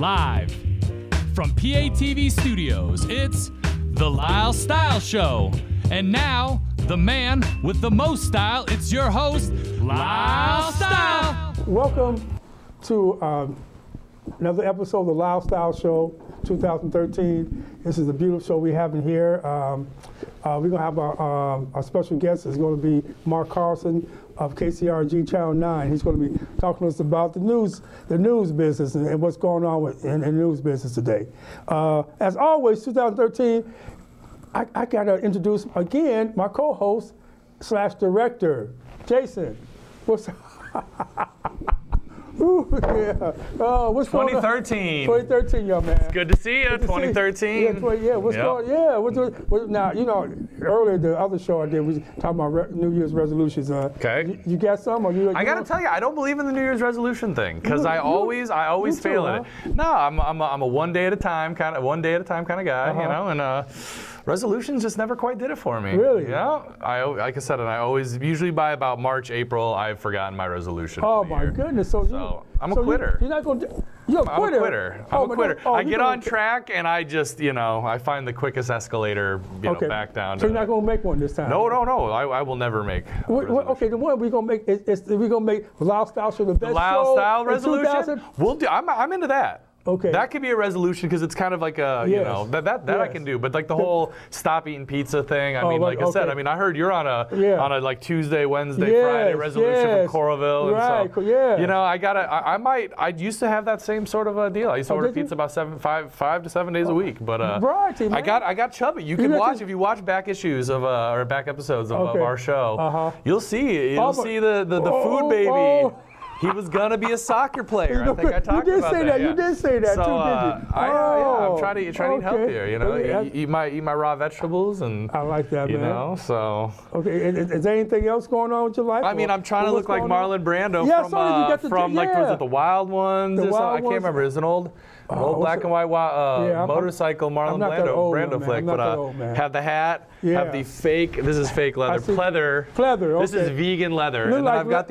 Live from PATV Studios, it's the Lyle Style Show. And now, the man with the most style, it's your host, Lyle Style. Welcome to another episode of the Lyle Style Show 2013. This is a beautiful show we have in here. We're going to have our special guest is going to be Mark Carlson of KCRG Channel 9. He's going to be talking to us about the news business and what's going on in the news business today. As always, 2013, I got to introduce again my co-host / director, Jason. What's Ooh, yeah. What's 2013. 2013, young man. It's good to see you. 2013. What's going? Yeah. What, now, you know, earlier the other show I did, we was talking about New Year's resolutions. Okay. You got some? Or you I got to tell you, I don't believe in the New Year's resolution thing because I always fail at it. No, I'm a one day at a time kind of guy, you know, and resolutions just never quite did it for me. Really? Yeah. Like I said, and I always usually by about March, April, I've forgotten my resolution. Oh my goodness! So I'm a quitter. You're not going to. You're a quitter. I'm a quitter. I get on track and I just, I find the quickest escalator, back down. So you're not going to make one this time? No. I will never make. Okay, then what are we going to make? We're going to make the Lyle Style Show the best show. The Lyle Style resolution? 2000? We'll do. I'm into that. Okay. That could be a resolution because it's kind of like a, that I can do. But like the whole stop eating pizza thing, I mean, I said, I heard you're on a like Tuesday, Wednesday, Friday resolution from Coralville. Right, and so, I used to have that same sort of a deal. I used to order pizza about 5 to 7 days a week. But I got chubby. You can watch, if you watch back issues of, or back episodes of our show, you'll see the food baby. He was gonna be a soccer player. I think I talked about that. You did say that so, too, didn't you? I'm trying to eat healthier. Eat my raw vegetables and. I like that, man. So. Okay, is there anything else going on with your life? I mean, I'm trying to look like Marlon Brando from was it the Wild Ones? I can't remember. It's an old black and white motorcycle Marlon Brando flick. But have the hat, have the fake. This is fake leather, pleather. Pleather. This is vegan leather, and then I've got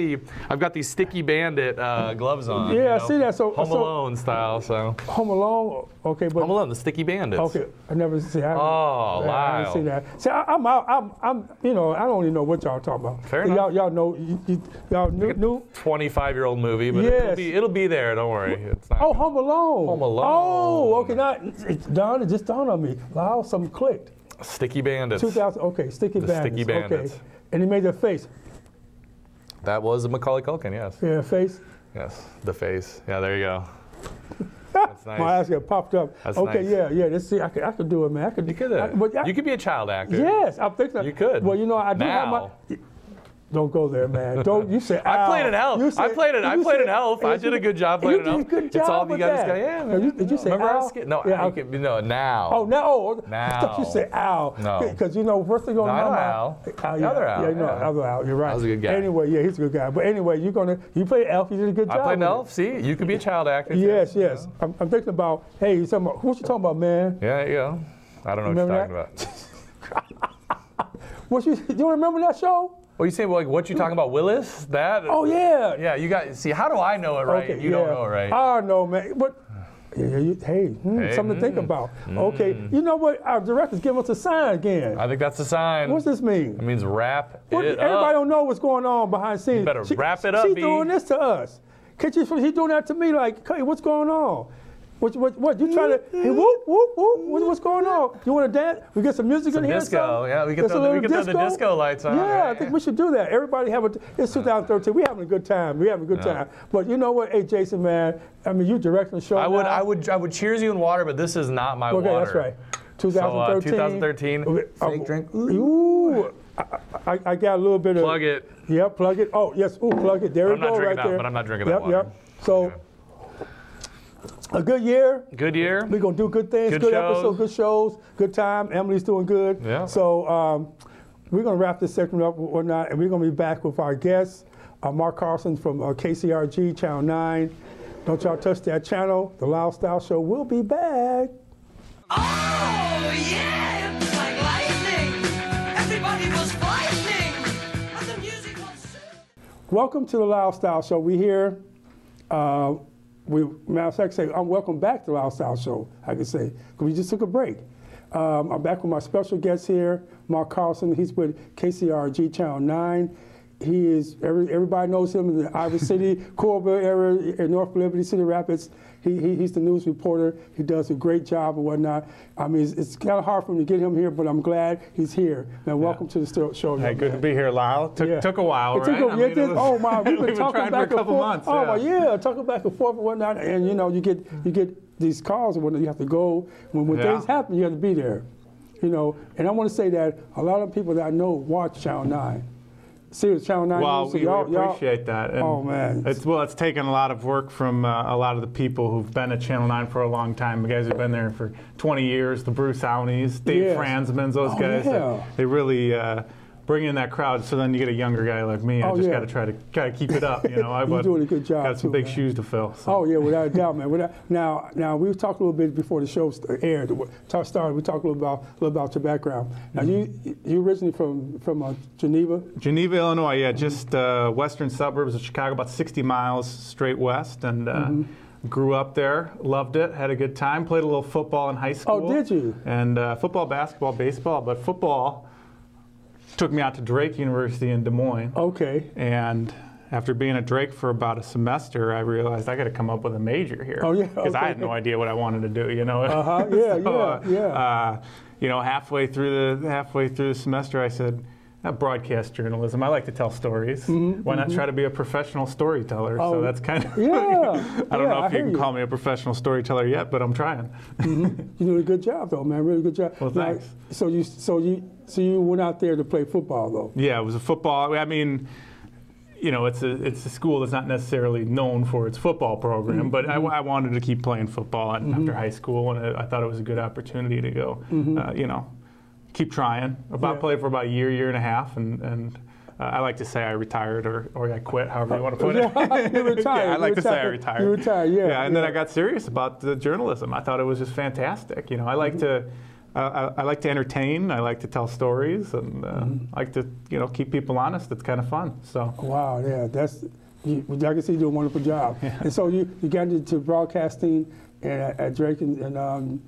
the sticky bandit gloves on. Yeah, I see that. So Home Alone style. So Home Alone. Okay, but Home Alone, the sticky bandits. Okay, I never see. Lyle. I didn't see that. See, I'm I don't even know what y'all talking about. Fair enough. Y'all know, y'all new 25-year-old movie, but it'll be there. Don't worry. It's not Home Alone. Home Alone. Oh, okay. Now it just dawned on me. Lyle, something clicked. Sticky bandits. 2000. Okay, Sticky Bandits. Okay, and he made their face. That was Macaulay Culkin, yes. Yeah, face. Yes, the face. Yeah, there you go. That's nice. My eyes got popped up. That's okay, nice. Yeah. Let's see. I could do it, man. You could. You could be a child actor. Yes, I'm thinking. You could. Well, I do have my. Don't go there, man. Don't you say I played an elf. I played an elf. I did a good job playing an elf. You did a good job. It's all you got. Yeah, man. Did you say Al? No, no, now. Oh, now. Now. I thought you said Al. No. Because first thing on my mind. Other Al. Other Al. You're right. That was a good guy. Anyway, he's a good guy. But anyway, you played elf. You did a good job. I played an elf. See, you could be a child actor. Yes. I'm thinking about. Hey, what you talking about, man? Yeah, yeah. I don't know what you're talking about. You remember that show? Well, you say, what you talking about, Willis? That? Oh, yeah. Yeah, you got, see, how do I know it right? You don't know it right. I know, man. But, something to think about. Okay, you know what? Our director's giving us a sign again. I think that's a sign. What's this mean? It means wrap it up. Everybody don't know what's going on behind the scenes. You better wrap it up, She's doing this to us. He's doing that to me like, hey, what's going on? What? You trying to, hey, whoop, whoop, whoop, what's going on? You want to dance? We get some music in here? Disco, yeah, we can throw the disco lights on. Yeah, I think we should do that. Everybody it's 2013, we having a good time. But you know what, hey, Jason, man, I mean, you directing the show I would cheers you in water, but this is not my water. Okay, that's right. 2013. 2013, fake drink. Ooh. I got a little bit of. Plug it. Yeah, plug it. Oh, yes, plug it. There we go, right there. But I'm not drinking that water. Yep. So, a good year. Good year. We're going to do good things, good episodes, good shows, good time. Emily's doing good. Yeah. So, we're going to wrap this segment up or not, and we're going to be back with our guest, Mark Carlson from KCRG Channel 9. Don't y'all touch that channel. The Lyle Style Show will be back. Oh, yeah! It's like lightning. Everybody was fighting. And the music was... Welcome to the Lyle Style Show. We're here matter of fact, say, I'm welcome back to Lyle Style Show, I could say, because we just took a break. I'm back with my special guest here, Mark Carlson. He's with KCRG Channel 9. He is, everybody knows him in the Iowa City, Coralville area, in North Liberty, City Rapids. He's the news reporter. He does a great job and whatnot. I mean, it's kind of hard for me to get him here, but I'm glad he's here. Man, welcome to the show. Hey, good to be here, Lyle. Took a while, right? Oh my, we've been talking trying back for a couple and forth. months. Oh yeah, talking back and forth and whatnot. And you know, you get these calls and whatnot. You have to go when things happen. You have to be there. You know, and I want to say that a lot of people that I know watch Channel 9. Serious Channel 9 well, News. we appreciate that. And oh man, it's taken a lot of work from a lot of the people who've been at Channel 9 for a long time. The guys who've been there for 20 years, the Bruce Howneys, Dave Franzmans, those guys. They really bring in that crowd. So then you get a younger guy like me. I just got to try to keep it up. You know, you're doing a good job. Got some big shoes to fill. So. Oh yeah, without a doubt, man. Now we talked a little bit before the show aired. Started. We talked a little about your background. Now you originally from Geneva. Geneva, Illinois. Yeah, just western suburbs of Chicago, about 60 miles straight west, and. Grew up there, loved it, had a good time, played a little football in high school. Oh, did you? And football, basketball, baseball, but football took me out to Drake University in Des Moines. Okay. And after being at Drake for about a semester, I realized I got to come up with a major here. Oh, yeah. Because I had no idea what I wanted to do, you know. Yeah. You know, halfway through the semester, I said, broadcast journalism. I like to tell stories. Why not try to be a professional storyteller? So that's kind of. I don't know if you can call me a professional storyteller yet, but I'm trying. You're doing a good job, though, man. Really good job. Well, thanks. So you went out there to play football, though. Yeah, it was a football. I mean, you know, it's a school that's not necessarily known for its football program, but I wanted to keep playing football after high school, and I thought it was a good opportunity to go. You know. Keep trying. Played for about a year and a half, and I like to say I retired or I quit, however you want to put it. You retired. I like to say I retired. You retired, yeah. And then I got serious about the journalism. I thought it was just fantastic. You know, I like to entertain. I like to tell stories, and I like to keep people honest. It's kind of fun. So. Wow, yeah, I can see you do a wonderful job. Yeah. And so you got into broadcasting at Drake and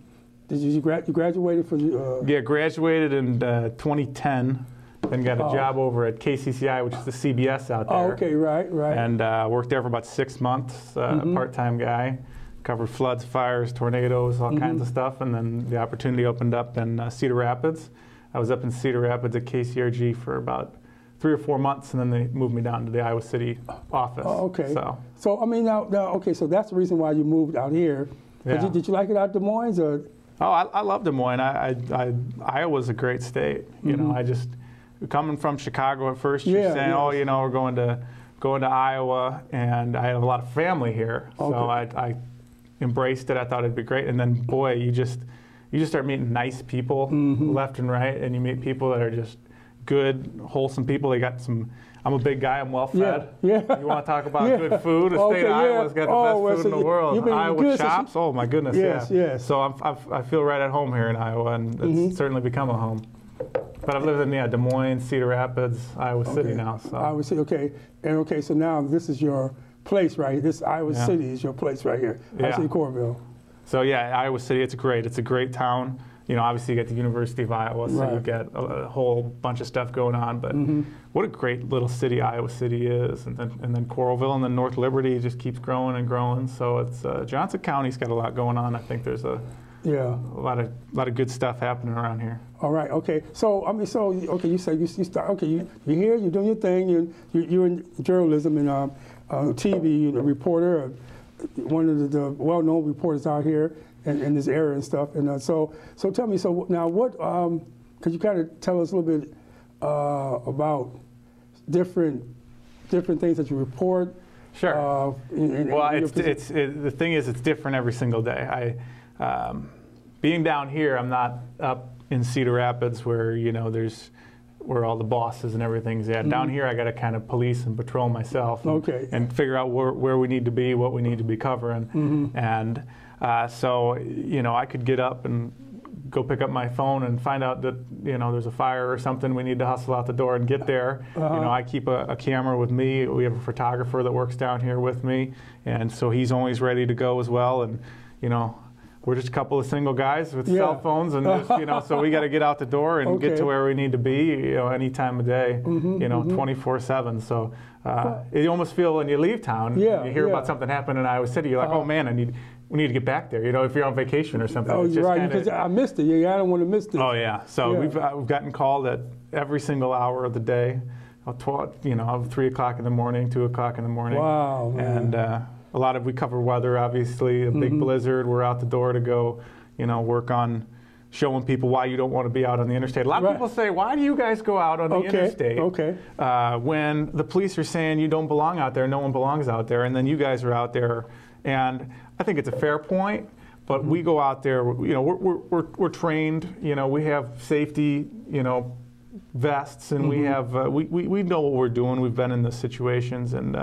you graduated from? Yeah, graduated in 2010. Then got a job over at KCCI, which is the CBS out there. Oh, okay, right. And worked there for about 6 months. Part-time guy, covered floods, fires, tornadoes, all kinds of stuff. And then the opportunity opened up in Cedar Rapids. I was up in Cedar Rapids at KCRG for about 3 or 4 months, and then they moved me down to the Iowa City office. Oh, okay. So I mean, okay, so that's the reason why you moved out here. Yeah. Did you like it out Des Moines, or? Oh, I love Des Moines. Iowa's a great state. You know, I just coming from Chicago at first. You're saying, oh, you know, we're going to Iowa, and I have a lot of family here, so I embraced it. I thought it'd be great, and then boy, you just start meeting nice people left and right, and you meet people that are just good, wholesome people. They got some. I'm a big guy. I'm well fed. Yeah. You want to talk about good food? The state of Iowa's got the best food in the world. Iowa chops. Oh my goodness. Yes. So I feel right at home here in Iowa, and it's certainly become a home. But I've lived in Des Moines, Cedar Rapids, Iowa City now. So. Iowa City. Okay. So now this is your place, right? This Iowa City is your place right here. Iowa City, Coralville. So yeah, Iowa City. It's a great town. You know, obviously you got the University of Iowa, so you've got a whole bunch of stuff going on. But what a great little city Iowa City is, and then Coralville, and then North Liberty just keeps growing and growing. So it's Johnson County's got a lot going on. I think there's a lot of good stuff happening around here. All right. Okay. So you say you start. Okay. You're here. You're doing your thing. You're in journalism and TV. You're a reporter, one of the well-known reporters out here in this area and stuff. And so tell me. So now, what could you kind of tell us a little bit about different things that you report? Sure. The thing is, it's different every single day. Being down here, I'm not up in Cedar Rapids where where all the bosses and everything's at. Down here, I got to kind of police and patrol myself and figure out where we need to be, what we need to be covering. And so, I could get up and go pick up my phone and find out that there's a fire or something, we need to hustle out the door and get there. I keep a camera with me. We have a photographer that works down here with me, and so he's always ready to go as well. And we're just a couple of single guys with cell phones, and just, so we got to get out the door and get to where we need to be, any time of day, 24/7. So you almost feel when you leave town, you hear about something happening in Iowa City, you're like, oh man, we need to get back there. If you're on vacation or something. Oh, you're right, because I missed it. I don't want to miss it. Oh yeah. So we've gotten called at every single hour of the day, 3 o'clock in the morning, 2 o'clock in the morning. Wow. Man. And we cover weather, obviously, a big blizzard. We're out the door to go, work on showing people why you don't want to be out on the interstate. A lot of people say, why do you guys go out on the interstate when the police are saying you don't belong out there, no one belongs out there, and then you guys are out there. And I think it's a fair point, but we go out there, we're trained, we have safety, vests, and we have, we know what we're doing. We've been in those situations, and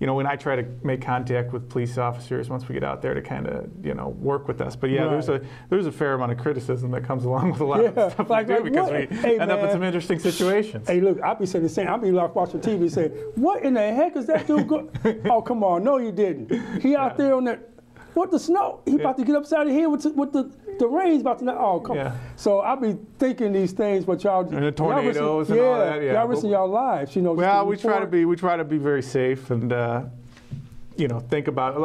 when I try to make contact with police officers once we get out there to kind of, work with us. But there's a fair amount of criticism that comes along with a lot of stuff we do because we end up in some interesting situations. Hey, look, I'll be saying the same. I'll be watching TV and say, what in the heck is that dude going? Oh, come on. No, you didn't. He out there on that, what, the snow? He about to get upside of here with the rain's about to, oh, come on. So I'll be thinking these things, but y'all. And the tornadoes and all that, y'all risking y'all lives, Well, we try to be very safe and, think about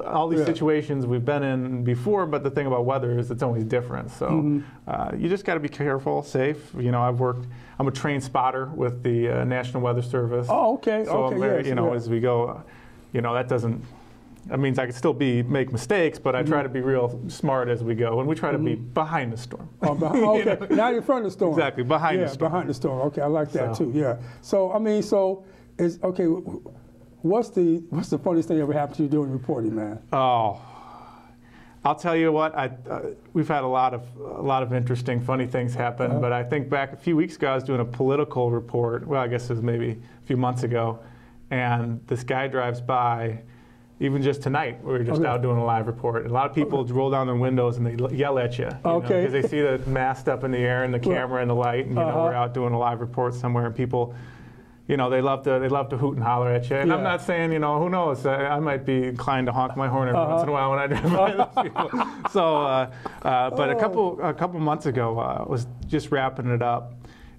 all these situations we've been in before, but the thing about weather is it's always different. So you just got to be careful, safe. I'm a trained spotter with the National Weather Service. Oh, okay. So I'm very, as we go, that means I can still make mistakes, but I try to be real smart as we go, and we try to be behind the storm. Oh, okay, not in front of the storm. Exactly, behind the storm. Behind the storm. Okay, I like that too. Yeah. So it's okay. What's the funniest thing ever happened to you doing reporting, man? Oh, I'll tell you what. We've had a lot of interesting, funny things happen. But I think back a few weeks ago, I was doing a political report. Well, I guess it was maybe a few months ago, and this guy drives by. Even just tonight, we were just out doing a live report. A lot of people roll down their windows and they yell at you, because they see the mast up in the air and the camera and the light, and we're out doing a live report somewhere, and people, they love to hoot and holler at you. And I'm not saying, who knows, I might be inclined to honk my horn every once in a while when I drive by those people. So, but a couple months ago, I was just wrapping it up,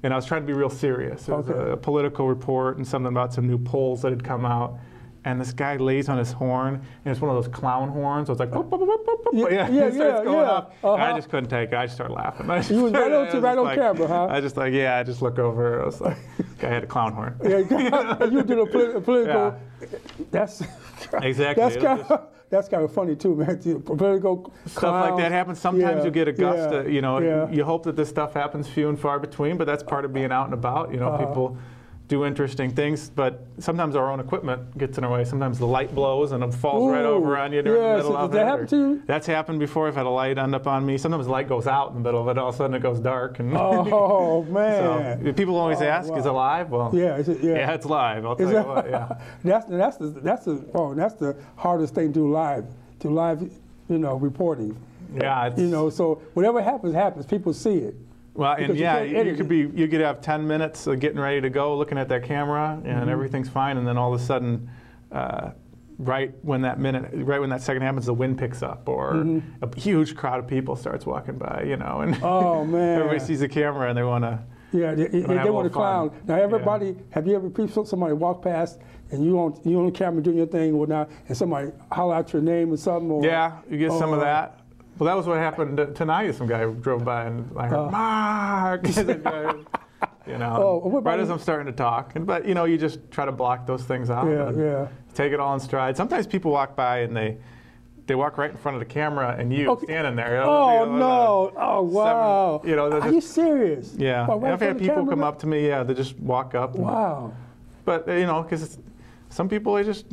and I was trying to be real serious. It was a political report and something about some new polls that had come out. And this guy lays on his horn, and it's one of those clown horns. So it's like, boop, boop, boop, boop, boop. It starts going off. And I just couldn't take it. I just started laughing. You was right on camera, huh? I just I just look over. I was like, guy had a clown horn. You did a political. Yeah. That's exactly. That's kind of funny too, man. Political stuff like that happens. Sometimes you get a gust. You hope that this stuff happens few and far between, but that's part of being out and about. People do interesting things, but sometimes our own equipment gets in our way. Sometimes the light blows and it falls right over on you during the middle of it. That happened to you? That's happened before. I've had a light end up on me. Sometimes the light goes out in the middle of it. All of a sudden it goes dark. And oh man! So people always ask, "Is it live?" Well, yeah, it's live. I'll tell you what. Yeah. That's the hardest thing to live reporting. Yeah. So whatever happens. People see it. Well, and you could have 10 minutes of getting ready to go, looking at that camera, and everything's fine, and then all of a sudden, right when that second happens, the wind picks up, or a huge crowd of people starts walking by, and oh man, everybody sees the camera and they want to. Yeah, they want to clown. Now, everybody, have you ever somebody walk past and you on the camera doing your thing or whatnot, and somebody holler out your name or something? Or, you get some of that. Well, that was what happened tonight. Some guy drove by and I heard, Mark! Right as I'm starting to talk. But, you just try to block those things out. Take it all in stride. Sometimes people walk by and they walk right in front of the camera and you standing there. Oh, no. Oh, wow. Are you serious? Yeah. Right, I've had people come up to me, they just walk up. Wow. But, because some people, they just,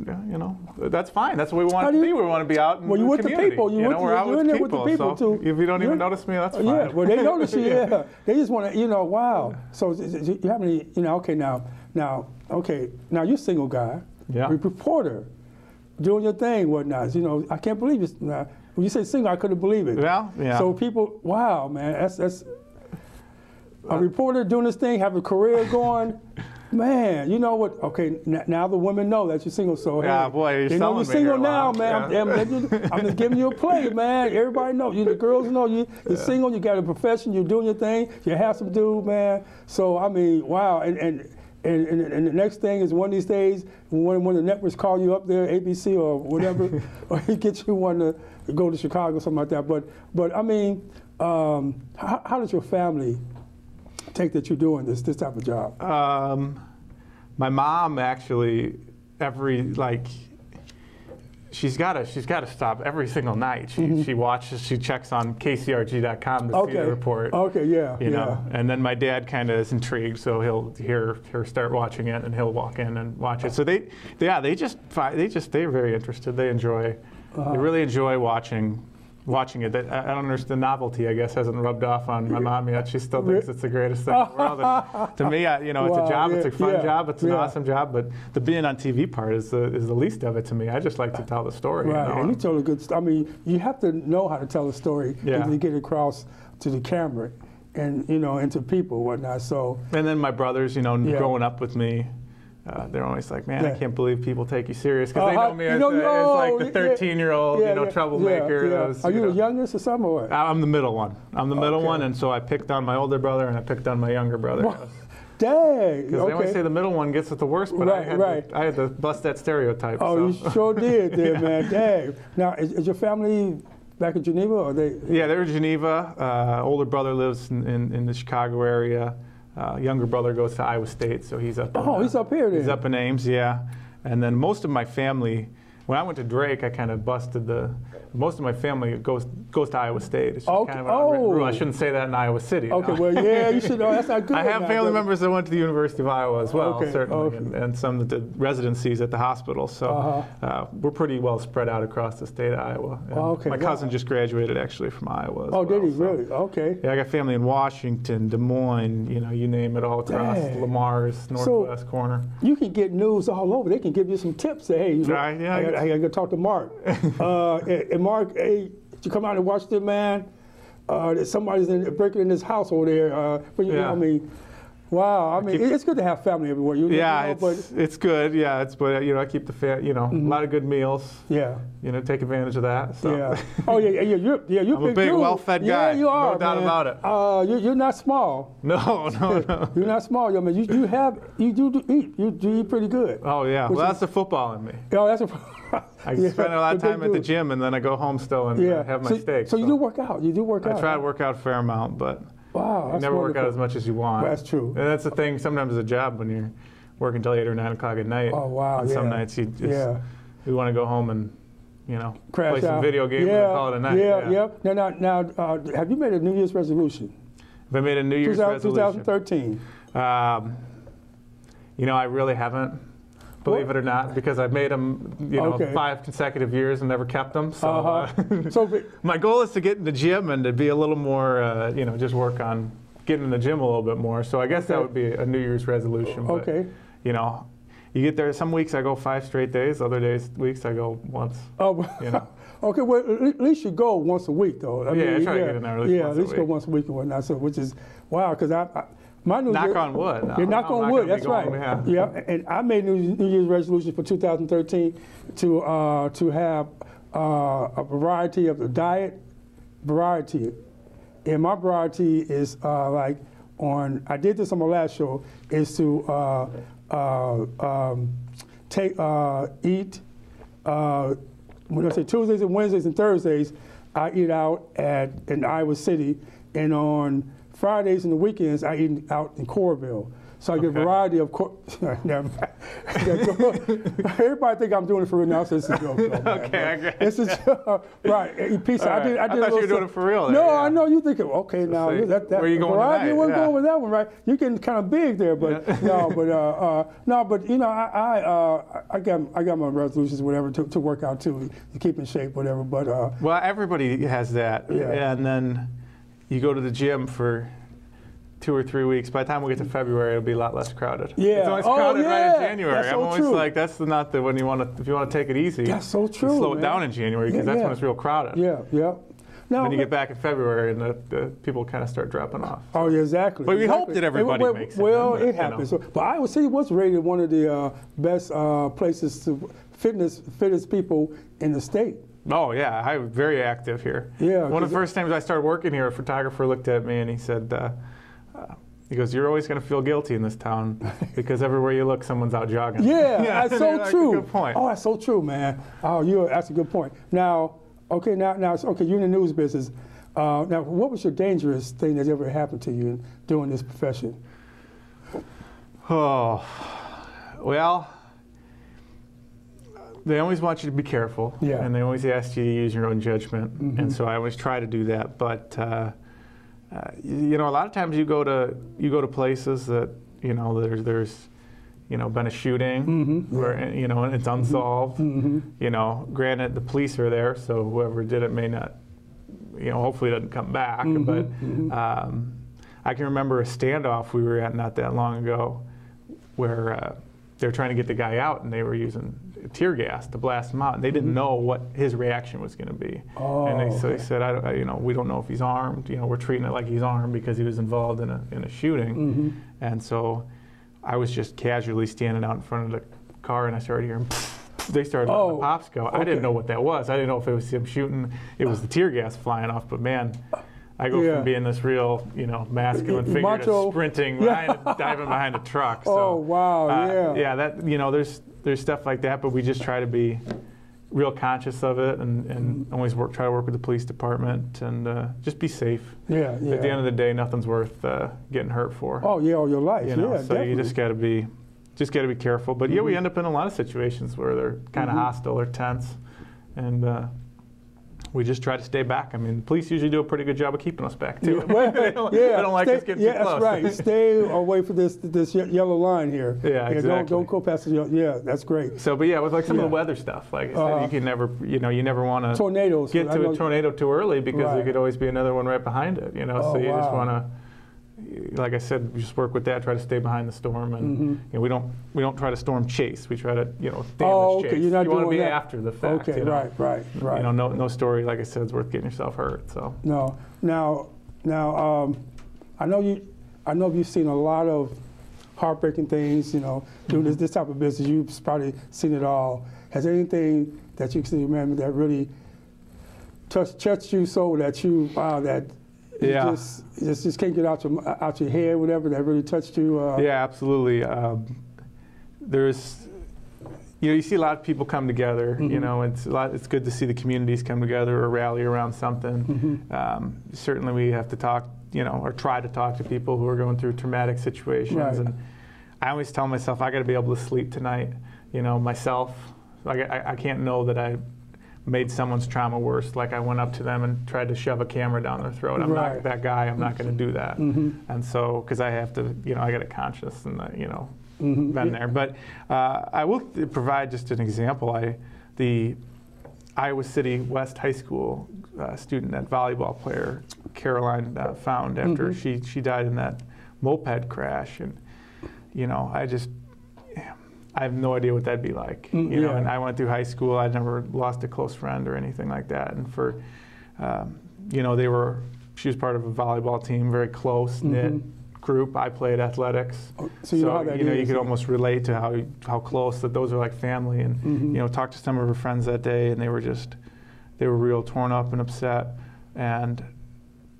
that's fine. That's what we want to be. We want to be out in the community. With the people. We're out with there people. With the people so too. If you don't even notice me, that's fine. Yeah, well, they notice you, They just want to, wow. So you have any, okay, now you're a single guy. Yeah. Reporter. doing your thing, whatnot. You know, I can't believe it. When you say single, I couldn't believe it. Well, yeah. So people, wow, man, that's a reporter doing this thing, have a career going. Man, you know what? Okay, now the women know that you're single. So yeah, hey, boy, you're they know you're single now, man. Yeah. I'm just giving you a play, man. Everybody knows. The girls know you're single. You got a profession. You're doing your thing. You're a handsome dude, man. So I mean, wow. And the next thing is one of these days when the networks call you up there, ABC or whatever, or you get you one to go to Chicago or something like that. But I mean, how does your family take that you're doing this type of job? My mom actually, she's got to stop every single night. She watches, she checks on KCRG.com to see the report. Okay, yeah. You know, and then my dad kind of is intrigued, so he'll hear her start watching it, and he'll walk in and watch it. So they're very interested. They enjoy, they really enjoy watching it. I don't understand, the novelty, I guess, hasn't rubbed off on my mom yet. She still thinks it's the greatest thing in the world. And to me, you know, it's a job, it's a fun job, it's an awesome job, but the being on TV part is the least of it to me. I just like to tell the story. Right, you know? and you told a good story. I mean, you have to know how to tell a story and get it across to the camera and, you know, and to people and whatnot. So. And then my brothers, you know, growing up with me, they're always like, man, I can't believe people take you serious, because they know me as like the 13-year-old, you know, troublemaker. Are you the youngest or something? Or what? I'm the middle one. I'm the middle one, and so I picked on my older brother and I picked on my younger brother. Dang. Because they always say the middle one gets it the worst, but I had to bust that stereotype. Oh, so. You sure did, there, man. Dang. Now, is your family back in Geneva, or they? Yeah, they're in Geneva. Older brother lives in the Chicago area. Younger brother goes to Iowa State, so he's up. He's up here then. He's up in Ames, yeah. And then most of my family, when I went to Drake, I kind of busted most of my family goes to Iowa State. It's just kind of a rule. I shouldn't say that in Iowa City. Okay, well, yeah, you should know. That's not good. I have family members that went to the University of Iowa as well, certainly, and some that did residencies at the hospital. So we're pretty well spread out across the state of Iowa. My cousin just graduated actually from Iowa as well. Did he really? Okay. Yeah, I got family in Washington, Des Moines, you know, you name it, all across Lamar's northwest corner. You can get news all over. They can give you some tips. Say, hey, I got to go talk to Mark. And Mark, hey, did you come out and watch this, man? Somebody's breaking in this house over there. You know, I mean, wow. I mean, it's good to have family everywhere. It's good. Yeah, but you know, I keep the a lot of good meals. Yeah. You know, take advantage of that. So. Yeah. Oh yeah. You're I'm a big, well-fed guy. Yeah, you are. No doubt about it. You're not small. No. You're not small, yo man. You do eat. You do eat pretty good. Oh yeah. Well, that's the football in me. Oh, that's I spend a lot of time at the gym, and then I go home still and have my steak. So you do work out. You do work out. I try to work out a fair amount, but you never work out as much as you want. That's true. And that's the thing. Sometimes it's a job when you're working till 8 or 9 o'clock at night. Oh wow. And some nights you just we want to go home and play some video games and call it a night. Yeah. Now, have you made a New Year's resolution? Have I made a New Year's resolution? 2013. I really haven't. Believe it or not, because I've made them, 5 consecutive years and never kept them. So, my goal is to get in the gym and to be a little more, just work on getting in the gym a little bit more. So I guess that would be a New Year's resolution. But, you get there. Some weeks I go 5 straight days. Other weeks I go once. Okay, well, at least you go once a week, though. I try to get in there at least go once a week and whatnot. So, which is wow, because knock on wood. Knock on wood. That's right. Yeah, and I made New Year's resolution for 2013 to have a variety of the diet variety, and my variety is I did this on my last show, is to eat. When I say Tuesdays and Wednesdays and Thursdays, I eat out in Iowa City, and on Fridays and the weekends, I eat out in Coralville. So I get a variety of. Everybody think I'm doing it for real now. So it's a joke. Okay, I agree. It's a joke. Right. Eat pizza. Right. I thought you were doing it for real. No, I know you thinking. Okay, now that where you going variety. We're going with that one, right? You're getting kind of big there, but I got my resolutions, whatever, to work out too, to keep in shape, whatever. But well, everybody has that, and then you go to the gym for 2 or 3 weeks. By the time we get to February, it'll be a lot less crowded. Yeah. It's always crowded right in January. That's so I'm always true. like, that's not the when you want to, if you want to take it easy. That's so true. Slow it down in January because that's when it's real crowded. Yeah, yeah. Now, Then you get back in February and the people kind of start dropping off. Oh, yeah, exactly. But we hope that everybody makes it. Well, in, but, it happens. But Iowa City was rated one of the best places to fitness people in the state. Oh, yeah. I was very active here. Yeah. One of the first times I started working here, a photographer looked at me and he said, he goes, "You're always going to feel guilty in this town because everywhere you look, someone's out jogging." Yeah, that's so like, true. Good point. Oh, that's so true, man. Oh, that's a good point. Now, okay, okay, you're in the news business. Now, what was your dangerous thing that's ever happened to you doing this profession? Oh, well, they always want you to be careful, and they always ask you to use your own judgment, and so I always try to do that. But you know, a lot of times you go to places that there's been a shooting where and it's unsolved. You know, granted the police are there, so whoever did it may not, hopefully it doesn't come back. But I can remember a standoff we were at not that long ago, where they were trying to get the guy out, and they were using tear gas to blast him out, and they didn't know what his reaction was going to be. And they said, we don't know if he's armed. We're treating it like he's armed because he was involved in a shooting. And so I was just casually standing out in front of the car, and I started hearing. They started letting the pops go. I didn't know what that was. I didn't know if it was him shooting. It was the tear gas flying off. But man, I go from being this real, masculine figure to sprinting, diving behind a truck. So, there's stuff like that, but we just try to be real conscious of it and always try to work with the police department and just be safe. At the end of the day, nothing's worth getting hurt for. Oh yeah, all your life. So definitely. you just got to be careful. But we end up in a lot of situations where they're kind of hostile or tense, and we just try to stay back. I mean, the police usually do a pretty good job of keeping us back too. They don't like us getting too close. That's right. Stay away from this yellow line here. Yeah, exactly. Don't go past the yellow. Yeah, that's great. So, but with like some of the weather stuff, like I said, you can never, you never want to tornadoes. Get to a tornado too early because there could always be another one right behind it. So you just want to. Like I said, we just work with that, try to stay behind the storm, and we don't try to storm chase. We try to damage chase. You're not you want to be that. After the fact. Okay, right. No story, like I said, is worth getting yourself hurt. So no. Now, I know you've seen a lot of heartbreaking things. Doing this type of business, you've probably seen it all. Has there anything that you can remember that really touched you so that you just can't get out your head, whatever, that really touched you? Yeah, absolutely. There's, you see a lot of people come together. It's good to see the communities come together or rally around something. Certainly, we have to talk, or try to talk to people who are going through traumatic situations. And I always tell myself I got to be able to sleep tonight. Myself, I can't know that I made someone's trauma worse. Like I went up to them and tried to shove a camera down their throat. I'm not that guy. I'm not going to do that. And so, because I have to, I got a conscience and been there. But I will provide just an example. The Iowa City West High School student, that volleyball player, Caroline, found after she died in that moped crash, and I have no idea what that'd be like. And I went through high school. I never lost a close friend or anything like that. And for, she was part of a volleyball team, very close knit group. I played athletics, so you know how that is. You could almost relate to how close that those are like family. And talked to some of her friends that day, and they were real torn up and upset. And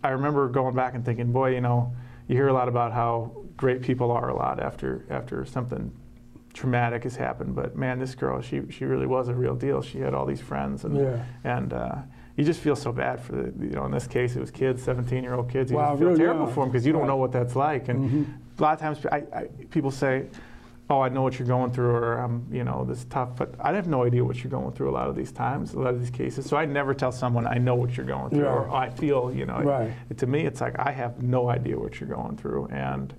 I remember going back and thinking, boy, you hear a lot about how great people are a lot after something traumatic has happened, but man, this girl, she really was a real deal. She had all these friends, and you just feel so bad for in this case it was kids, 17-year-old kids. You just feel terrible for them because you don't know what that's like. And a lot of times people say, "Oh, I know what you're going through," or this is tough, but I have no idea what you're going through a lot of these times, a lot of these cases. So I never tell someone I know what you're going through, or I feel, to me it's like I have no idea what you're going through, and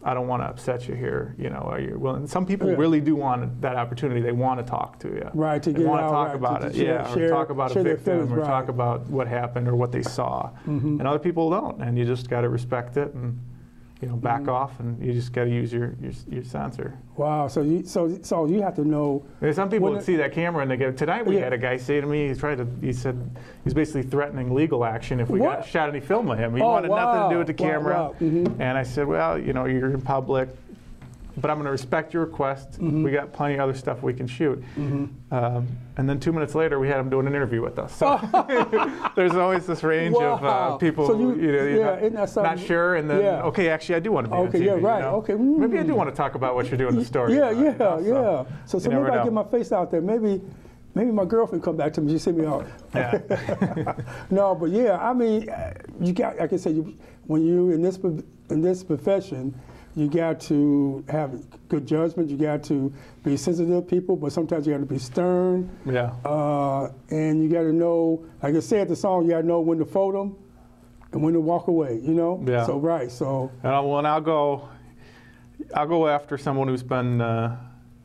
I don't want to upset you here. You know, are you willing? Some people really do want that opportunity. They want to talk to you. Right, to get want out, to talk right, about to it. share, Or talk about a victim, or right. talk about what happened or what they saw. And other people don't, and you just got to respect it and, you know, back off, and you just got to use your sensor. Wow. So you have to know. There's some people that see that camera and they go. Tonight we had a guy say to me, he said he's basically threatening legal action if we got shot any film of him. He wanted nothing to do with the camera. Wow. And I said, well, you know, you're in public, but I'm going to respect your request. We got plenty of other stuff we can shoot. And then 2 minutes later, we had him doing an interview with us. So there's always this range of people so who, you're not sure, and then, yeah. okay, actually, I do want to be on TV. Yeah, right. You know? Okay. Maybe I do want to talk about what you're doing in the story. Yeah. So maybe I know. get my face out there. Maybe my girlfriend come back to me. She see me out. Yeah. No, but yeah, I mean, you got, like I said, when you in this profession, you got to have good judgment. You got to be sensitive to people, but sometimes you got to be stern. Yeah. And you got to know, like I said, the song, you got to know when to fold them and when to walk away. You know. Yeah. So right. So. And I'll go after someone who's been,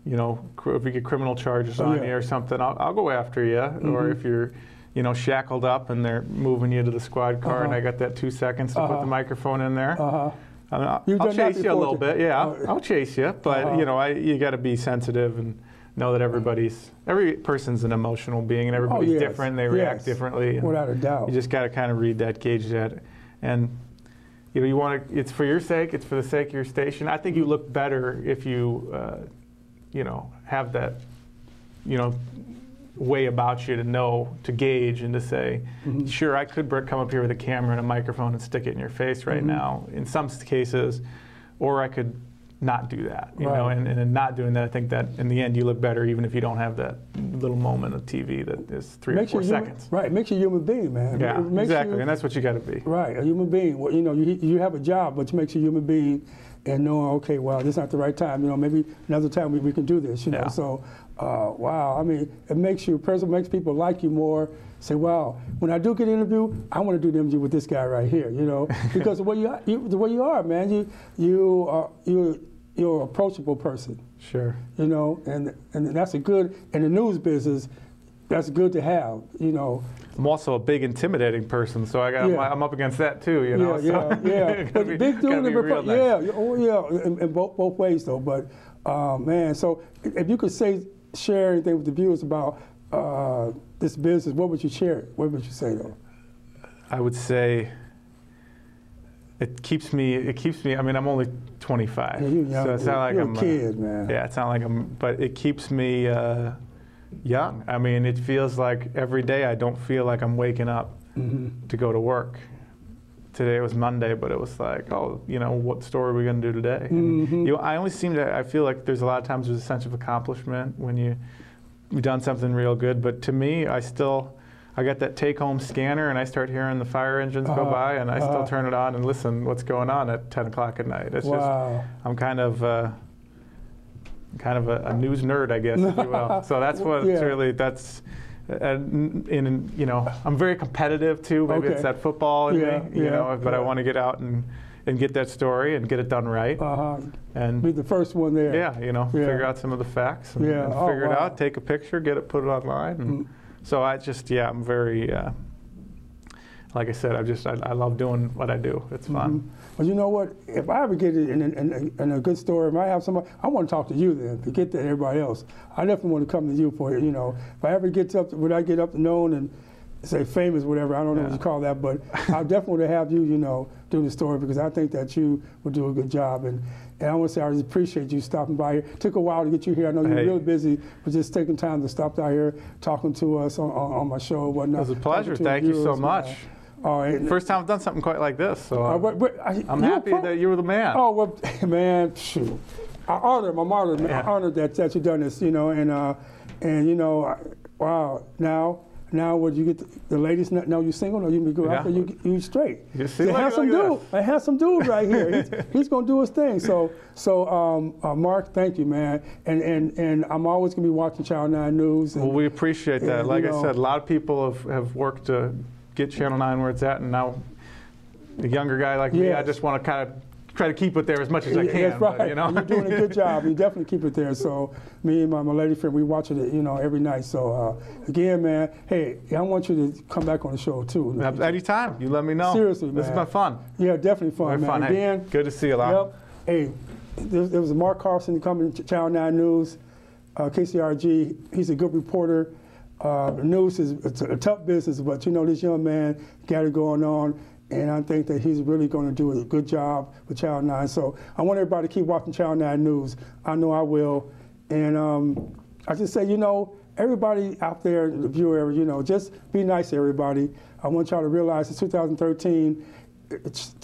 you know, if we get criminal charges on you or something, I'll go after you. Or if you're, you know, shackled up and they're moving you to the squad car, and I got that 2 seconds to put the microphone in there. I mean, I'll chase you a little bit, I'll chase you, but you know, you got to be sensitive and know that every person's an emotional being, and everybody's different. They react differently. Without a doubt. You just got to kind of read that, gauge that, and you know, you want to. It's for your sake. It's for the sake of your station. I think you look better if you, you know, have that, you know, way about you to know, to gauge and to say, sure, I could come up here with a camera and a microphone and stick it in your face right now in some cases, or I could not do that, you know, and in not doing that, I think that in the end you look better even if you don't have that little moment of TV that is 3 or 4 seconds. Right, makes you a human being, man. Yeah, exactly, and that's what you got to be. Right, a human being. Well, you know, you have a job, but it makes you a human being and knowing, okay, well, this is not the right time, you know, maybe another time we can do this, you know, so. Wow, I mean, it makes people like you more. Say, wow, when I do get an interview, I want to do the interview with this guy right here, you know, because the way you are, man, you're an approachable person. Sure. You know, and that's a good, in the news business, that's good to have, you know. I'm also a big intimidating person, so I'm up against that too, you know. Yeah. But big dude, in both ways though. But man, so if you could share anything with the viewers about this business, what would you share? What would you say though? I would say it keeps me. I mean, I'm only 25, so it's not like I'm a kid, man. Yeah, it's not like but it keeps me young. I mean, it feels like every day I don't feel like I'm waking up to go to work. Today was Monday, but it was like, oh, you know, what story are we going to do today? And, you know, I feel like there's a lot of times there's a sense of accomplishment when you've done something real good. But to me, I got that take-home scanner, and I start hearing the fire engines go by, and I still turn it on and listen what's going on at 10 o'clock at night. It's just, I'm kind of a news nerd, I guess, if you will. So that's what really, and you know, I'm very competitive too. Maybe it's that football in me, you know. But I want to get out and get that story and get it done right. And be the first one there. Yeah, you know, figure out some of the facts and figure it out. Take a picture, get it, put it online. And so I'm very. Like I said, I love doing what I do. It's fun. Well, you know what? If I ever get it in a good story, if I have somebody, I want to talk to you then. Forget that everybody else. I definitely want to come to you for it. You know, if I ever get up, when I get up to known and say famous, whatever, I don't know what you call that, but I definitely want to have you, you know, do the story because I think that you would do a good job. And I want to say I really appreciate you stopping by here. It took a while to get you here. I know you're really busy, but just taking time to stop out here, talking to us on my show and whatnot. It was a pleasure. Thank you so much. All right. First time I've done something quite like this, so I'm happy that you were the man. Oh, well, man, shoot. I'm honored that you've done this, you know, and you know, wow, now would you get the ladies know you single or you go after you straight? You see, a handsome dude right here. He's gonna do his thing. So Mark, thank you, man. And I'm always gonna be watching Channel 9 News. Well, we appreciate that. Like I said, a lot of people have worked to get Channel 9 where it's at, and now a younger guy like me, I just want to kind of try to keep it there as much as I can. That's right. But, you know? You're doing a good job. You definitely keep it there. So me and my lady friend, we watching it, you know, every night. So again, man, hey, I want you to come back on the show too. Anytime. You let me know. Seriously, man. This has been fun. Yeah, definitely fun, man. Fun. Again, hey, good to see you, Lyle. Yep. Hey, there was a Mark Carlson coming to Channel 9 News, KCRG. He's a good reporter. The news is it's a tough business, but you know, this young man got it going on. And I think that he's really going to do a good job with Channel 9. So I want everybody to keep watching Channel 9 News. I know I will. And I just say, you know, everybody out there in the viewer area, you know, just be nice to everybody. I want y'all to realize it's 2013.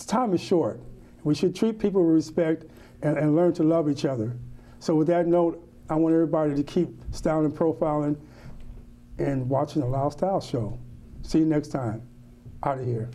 Time is short. We should treat people with respect and learn to love each other. So with that note, I want everybody to keep styling and profiling and watching the Lyle Style Show. See you next time. Out of here.